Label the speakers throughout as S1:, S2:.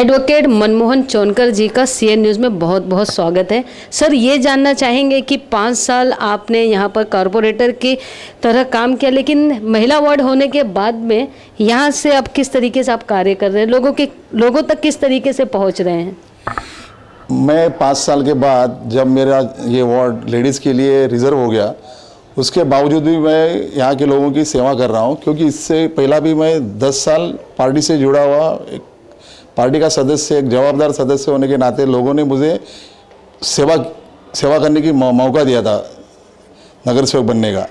S1: Advocate Manmohan चौनकर जी का CN news में बहुत बहुत स्वागत है। सर, ये जानना चाहेंगे कि 5 साल आपने यहाँ पर कॉरपोरेटर की तरह काम किया, लेकिन महिला वार्ड होने के बाद में यहाँ से अब किस तरीके से आप कार्य कर रहे हैं, लोगों तक किस तरीके से पहुँच रहे हैं?
S2: मैं 5 साल के बाद जब मेरा ये वार्ड लेडीज़ के लिए रिज़र्व हो गया, उसके बावजूद भी मैं यहाँ के लोगों की सेवा कर रहा हूँ, क्योंकि इससे पहला भी मैं 10 साल पार्टी से जुड़ा हुआ एक पार्टी का सदस्य, एक जवाबदार सदस्य होने के नाते लोगों ने मुझे सेवा करने की मौका दिया था नगर सेवक बनने का।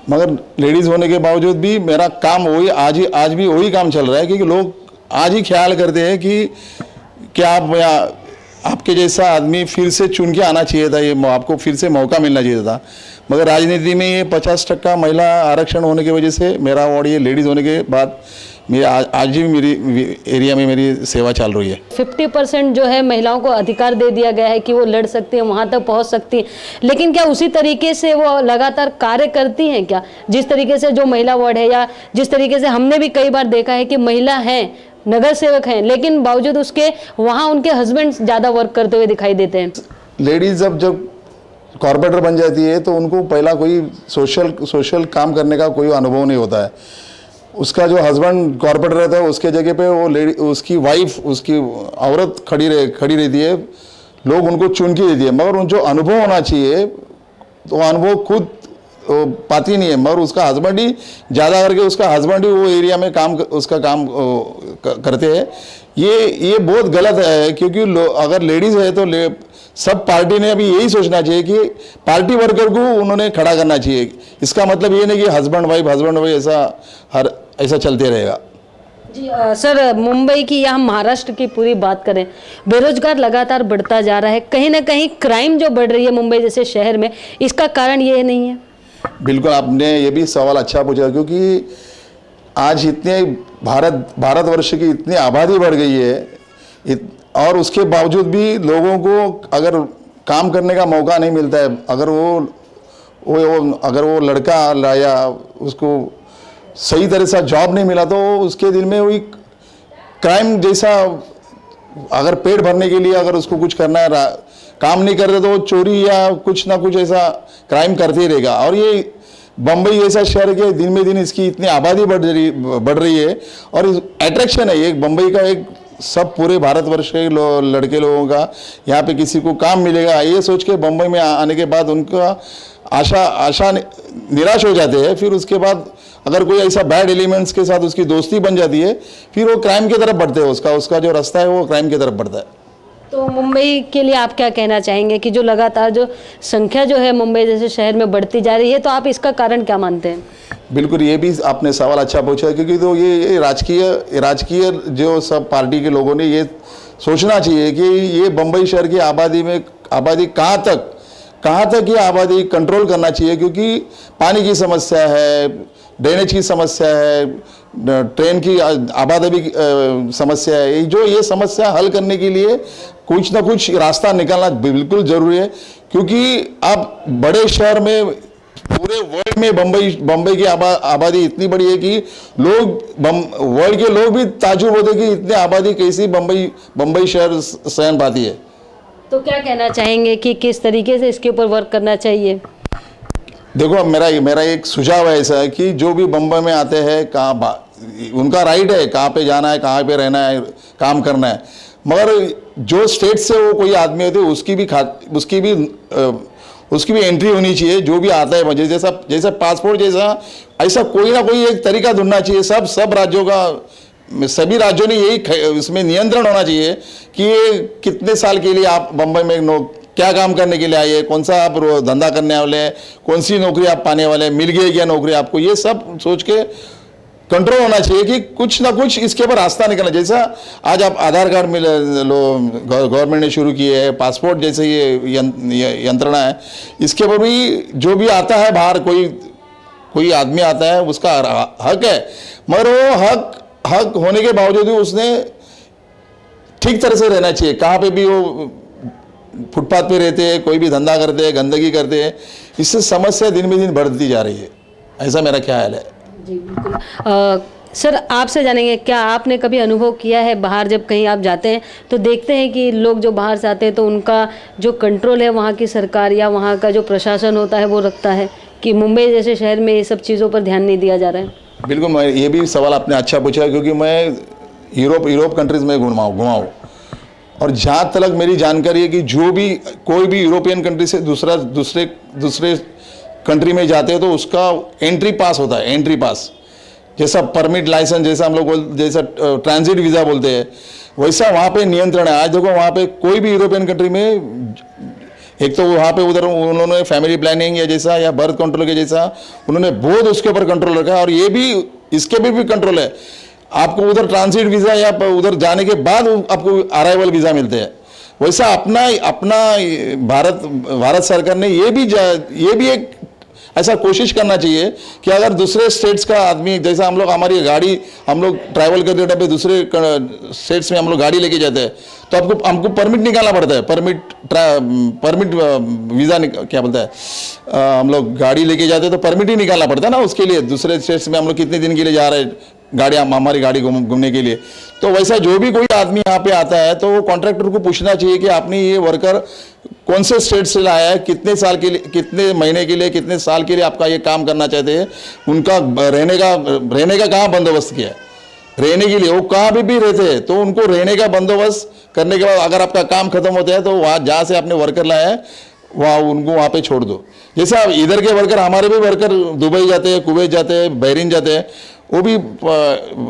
S2: मगर लेडीज़ होने के बावजूद भी मेरा काम वही आज भी वही काम चल रहा है, क्योंकि लोग आज ही ख्याल करते हैं कि क्या आपके जैसा आदमी फिर से चुन के आना चाहिए था, ये आपको फिर से मौका मिलना चाहिए था। मगर राजनीति में ये 50% महिला आरक्षण होने की वजह से मेरा वार्ड ये लेडीज़ होने के बाद आज भी मेरी एरिया में मेरी सेवा चल रही है।
S1: 50% जो है महिलाओं को अधिकार दे दिया गया है कि वो लड़ सकती हैं, वहाँ तक पहुँच सकती हैं, लेकिन क्या उसी तरीके से वो लगातार कार्य करती हैं क्या? जिस तरीके से जो महिला वार्ड है, या जिस तरीके से हमने भी कई बार देखा है कि महिला हैं, नगर सेवक हैं, लेकिन बावजूद उसके वहाँ उनके हस्बैंड ज़्यादा वर्क करते हुए दिखाई देते हैं।
S2: लेडीज़ जब कॉर्पोरेटर बन जाती है तो उनको पहला कोई सोशल काम करने का कोई अनुभव नहीं होता है। उसका जो हस्बैंड कॉर्पोरेटर रहता है, उसके जगह पे वो उसकी वाइफ, उसकी औरत खड़ी रहती है, लोग उनको चुन के देती है। मगर उन जो अनुभव होना चाहिए तो अनुभव खुद पाती नहीं है, मगर उसका हस्बैंड ही ज़्यादा करके उसका हस्बैंड ही वो एरिया में उसका काम करते हैं। ये बहुत गलत है, क्योंकि अगर लेडीज़ है तो सब पार्टी ने अभी यही सोचना चाहिए कि पार्टी वर्कर को उन्होंने खड़ा करना चाहिए। इसका मतलब ये नहीं कि हस्बैंड वाइफ ऐसा चलते रहेगा।
S1: जी सर, मुंबई की या हम महाराष्ट्र की पूरी बात करें, बेरोजगार लगातार बढ़ता जा रहा है, कहीं ना कहीं क्राइम जो बढ़ रही है मुंबई जैसे शहर में, इसका कारण ये नहीं है?
S2: बिल्कुल, आपने ये भी सवाल अच्छा पूछा, क्योंकि आज इतने भारतवर्ष की इतनी आबादी बढ़ गई है और उसके बावजूद भी लोगों को अगर काम करने का मौका नहीं मिलता है, अगर वो लड़का या उसको सही तरह से जॉब नहीं मिला तो उसके दिल में वही क्राइम जैसा, अगर पेट भरने के लिए अगर उसको कुछ करना है, काम नहीं कर रहे तो चोरी या कुछ ना कुछ ऐसा क्राइम करते ही रहेगा। और ये बम्बई जैसा शहर के दिन में दिन इसकी इतनी आबादी बढ़ रही है और अट्रैक्शन है ये बम्बई का, एक सब पूरे भारतवर्ष के लड़के लोगों का यहाँ पे किसी को काम मिलेगा ये सोच के बम्बई में आने के बाद उनका आशा निराश हो जाते हैं। फिर उसके बाद अगर कोई ऐसा बैड एलिमेंट्स के साथ उसकी दोस्ती बन जाती है, फिर वो क्राइम की तरफ बढ़ते हैं, उसका जो रास्ता है वो क्राइम की तरफ बढ़ता है।
S1: तो मुंबई के लिए आप क्या कहना चाहेंगे कि जो लगातार जो संख्या जो है मुंबई जैसे शहर में बढ़ती जा रही है, तो आप इसका कारण क्या मानते हैं?
S2: बिल्कुल, ये भी आपने सवाल अच्छा पूछा, क्योंकि तो ये राजकीय जो सब पार्टी के लोगों ने ये सोचना चाहिए कि ये बम्बई शहर की आबादी कहाँ तक ये आबादी कंट्रोल करना चाहिए, क्योंकि पानी की समस्या है, ड्रेनेज की समस्या है, ट्रेन की आबादी की समस्या है। ये समस्या हल करने के लिए कुछ ना कुछ रास्ता निकालना बिल्कुल ज़रूरी है, क्योंकि अब बड़े शहर में पूरे वर्ल्ड में बम्बई की आबादी इतनी बड़ी है कि वर्ल्ड के लोग भी ताज्जुब होते कि इतनी आबादी कैसी बम्बई शहर सहन पाती है।
S1: तो क्या कहना चाहेंगे कि किस तरीके से इसके ऊपर वर्क करना चाहिए?
S2: देखो, मेरा एक सुझाव है ऐसा है कि जो भी बम्बई में आते हैं, उनका राइट है कहाँ पे जाना है, कहाँ पे रहना है, काम करना है, मगर जो स्टेट से वो कोई आदमी होते हैं उसकी भी एंट्री होनी चाहिए। जो भी आता है जैसा पासपोर्ट जैसा ऐसा कोई ना कोई एक तरीका ढूंढना चाहिए। सब राज्यों का, सभी राज्यों ने यही इसमें नियंत्रण होना चाहिए कि ये कितने साल के लिए आप बम्बई में क्या काम करने के लिए आइए, कौन सा आप धंधा करने वाले हैं, कौन सी नौकरी आप पाने वाले हैं, मिल गई क्या नौकरी आपको, ये सब सोच के कंट्रोल होना चाहिए कि कुछ ना कुछ इसके ऊपर रास्ता निकलना। जैसा आज आप आधार कार्ड मिल गवर्नमेंट ने शुरू किए है, पासपोर्ट जैसे ये यंत्रणा है, इसके ऊपर भी जो भी आता है बाहर, कोई आदमी आता है, उसका हक है, मगर वो हक होने के बावजूद भी उसने ठीक तरह से रहना चाहिए। कहाँ पे भी वो फुटपाथ पे रहते हैं, कोई भी धंधा करते हैं, गंदगी करते हैं, इससे समस्या दिन में दिन बढ़ती जा रही है, ऐसा मेरा ख्याल है।
S1: जी बिल्कुल। सर आपसे जानेंगे, क्या आपने कभी अनुभव किया है बाहर जब कहीं आप जाते हैं तो देखते हैं कि लोग जो बाहर से आते हैं तो उनका जो कंट्रोल है वहाँ की सरकार या वहाँ का जो प्रशासन होता है वो रखता है कि मुंबई जैसे शहर में ये सब चीज़ों पर ध्यान नहीं दिया जा रहा है?
S2: बिल्कुल, मैं ये भी सवाल आपने अच्छा पूछा, क्योंकि मैं यूरोप कंट्रीज़ में घुमाऊँ और जहाँ तक मेरी जानकारी है कि जो भी कोई भी यूरोपियन कंट्री से दूसरे कंट्री में जाते हैं तो उसका एंट्री पास होता है, एंट्री पास जैसा परमिट लाइसेंस, जैसा हम लोग जैसा ट्रांजिट वीज़ा बोलते हैं, वैसा वहाँ पे नियंत्रण है। आज देखो वहाँ पे कोई भी यूरोपियन कंट्री में, एक तो वहाँ पे उधर उन्होंने फैमिली प्लानिंग या जैसा या बर्थ कंट्रोल के जैसा उन्होंने बहुत उसके ऊपर कंट्रोल रखा है, और ये भी इसके भी कंट्रोल है। आपको उधर ट्रांजिट वीज़ा या उधर जाने के बाद आपको अराइवल वीज़ा मिलते हैं। वैसा अपना भारत सरकार ने ये भी एक ऐसा कोशिश करना चाहिए कि अगर दूसरे स्टेट्स का आदमी, जैसा हम लोग हमारी गाड़ी हम लोग ट्रैवल करते टाइम पे दूसरे स्टेट्स में हम लोग गाड़ी लेके जाते हैं तो हमको परमिट निकालना पड़ता है। परमिट वीज़ा क्या बोलता है, हम लोग गाड़ी लेके जाते हैं तो परमिट ही निकालना पड़ता है ना उसके लिए। दूसरे स्टेट्स में हम लोग कितने दिन के लिए जा रहे हैं हमारी गाड़ी घूमने के लिए। तो वैसा जो भी कोई आदमी यहाँ पे आता है तो वो कॉन्ट्रैक्टर को पूछना चाहिए कि आपने ये वर्कर कौन से स्टेट से लाया है, कितने साल के लिए, कितने महीने के लिए, कितने साल के लिए आपका ये काम करना चाहते हैं, उनका रहने का कहाँ बंदोबस्त किया है, रहने के लिए वो कहाँ भी रहते हैं तो उनको रहने का बंदोबस्त करने के बाद अगर आपका काम खत्म होता है तो वहाँ जहाँ से आपने वर्कर लाया है वहाँ उनको वहाँ पे छोड़ दो। जैसे अब इधर के वर्कर, हमारे भी वर्कर दुबई जाते हैं, कुवैत जाते हैं, बहरीन जाते हैं, वो भी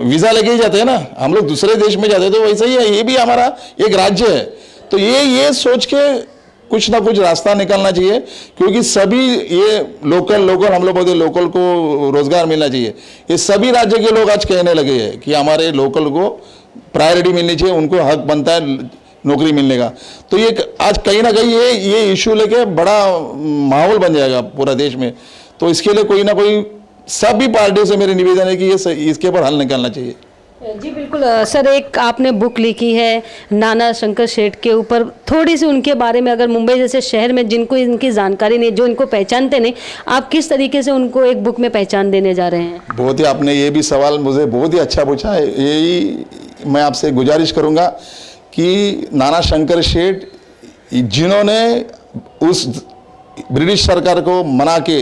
S2: वीज़ा लेके ही जाते हैं ना। हम लोग दूसरे देश में जाते हैं तो वैसा ही है, ये भी हमारा एक राज्य है। तो ये सोच के कुछ ना कुछ रास्ता निकालना चाहिए, क्योंकि सभी ये लोकल हम लोग बोलते लोकल को रोजगार मिलना चाहिए। ये सभी राज्य के लोग आज कहने लगे हैं कि हमारे लोकल को प्रायोरिटी मिलनी चाहिए, उनको हक बनता है नौकरी मिलने का। तो ये आज कहीं ना कहीं ये इशू लेके बड़ा माहौल बन जाएगा पूरा देश में। तो इसके लिए कोई ना कोई सभी पार्टियों से मेरी निवेदन है कि ये इसके ऊपर हल निकालना चाहिए।
S1: जी बिल्कुल सर, एक आपने बुक लिखी है नाना शंकर शेठ के ऊपर, थोड़ी सी उनके बारे में, अगर मुंबई जैसे शहर में जिनको इनकी जानकारी नहीं, जो इनको पहचानते नहीं, आप किस तरीके से उनको एक बुक में पहचान देने जा रहे हैं? बहुत ही
S2: आपने ये भी सवाल मुझे बहुत ही अच्छा पूछा है। यही मैं आपसे गुजारिश करूँगा कि नाना शंकर शेठ जिन्होंने उस ब्रिटिश सरकार को मना के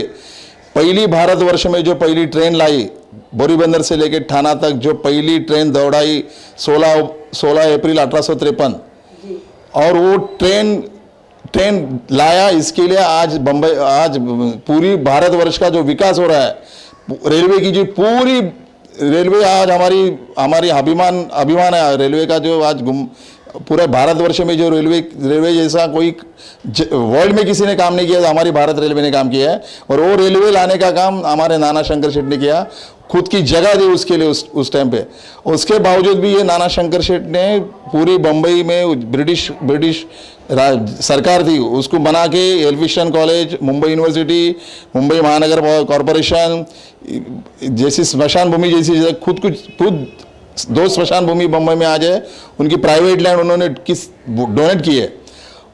S2: पहली भारतवर्ष में जो पहली ट्रेन लाई, बोरीबंदर से लेकर ठाणा तक जो पहली ट्रेन दौड़ाई 16 अप्रैल 1853, और वो ट्रेन लाया, इसके लिए आज पूरी भारतवर्ष का जो विकास हो रहा है, रेलवे की जो पूरी रेलवे आज हमारी अभिमान है रेलवे का, जो आज पूरे भारतवर्ष में जो रेलवे जैसा कोई वर्ल्ड में किसी ने काम नहीं किया, तो हमारी भारत रेलवे ने काम किया है। और वो रेलवे लाने का काम हमारे नाना शंकर शेठ ने किया, खुद की जगह दी उसके लिए उस टाइम पे। उसके बावजूद भी ये नाना शंकर शेठ ने पूरी बम्बई में ब्रिटिश सरकार थी उसको बना के एल्फिंस्टन कॉलेज, मुंबई यूनिवर्सिटी, मुंबई महानगर कॉरपोरेशन जैसी स्मशान भूमि जैसी खुद 2 स्मशान भूमि बम्बई में आज है, उनकी प्राइवेट लैंड उन्होंने डोनेट की है।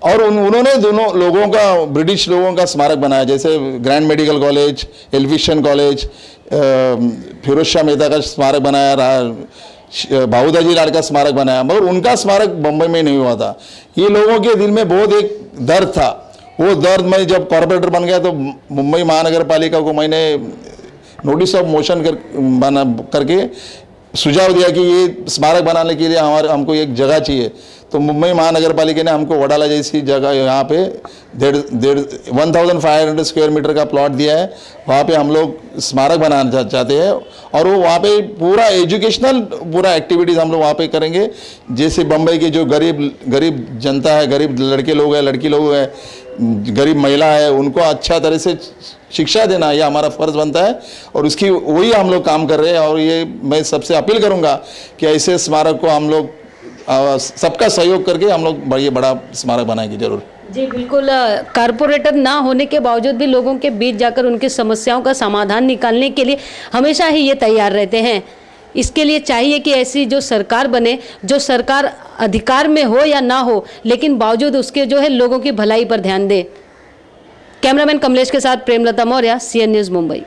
S2: और उन्होंने दोनों लोगों का, ब्रिटिश लोगों का स्मारक बनाया, जैसे Grand Medical College, Elphinstone College, Firoz Shah Mehta का स्मारक बनाया, भाऊदाजी लाल का स्मारक बनाया, मगर उनका स्मारक बम्बई में नहीं हुआ था। ये लोगों के दिल में बहुत एक दर्द था। वो दर्द मैं जब कॉर्पोरेटर बन गया तो मुंबई महानगर पालिका को मैंने नोटिस ऑफ मोशन करके सुझाव दिया कि ये स्मारक बनाने के लिए हमको एक जगह चाहिए। तो मुंबई महानगर पालिका ने हमको वडाला जैसी जगह यहाँ पे 1500 स्क्वायर मीटर का प्लॉट दिया है। वहाँ पे हम लोग स्मारक बनाना चाहते हैं, और वो वहाँ पे पूरा एजुकेशनल एक्टिविटीज़ हम लोग वहाँ पे करेंगे। जैसे बम्बई के जो गरीब जनता है, गरीब लड़के लोग हैं, लड़की लोग हैं, गरीब महिला है, उनको अच्छा तरह से शिक्षा देना ये हमारा फ़र्ज़ बनता है, और उसकी वही हम लोग काम कर रहे हैं। और ये मैं सबसे अपील करूँगा कि ऐसे स्मारक को हम लोग सबका सहयोग करके हम लोग ये बड़ा स्मारक बनाएंगे जरूर।
S1: जी बिल्कुल, कारपोरेटर ना होने के बावजूद भी लोगों के बीच जाकर उनकी समस्याओं का समाधान निकालने के लिए हमेशा ही ये तैयार रहते हैं। इसके लिए चाहिए कि ऐसी जो सरकार बने, जो सरकार अधिकार में हो या ना हो, लेकिन बावजूद उसके जो है लोगों की भलाई पर ध्यान दे। कैमरामैन कमलेश के साथ प्रेमलता मौर्य, CN न्यूज़ मुंबई।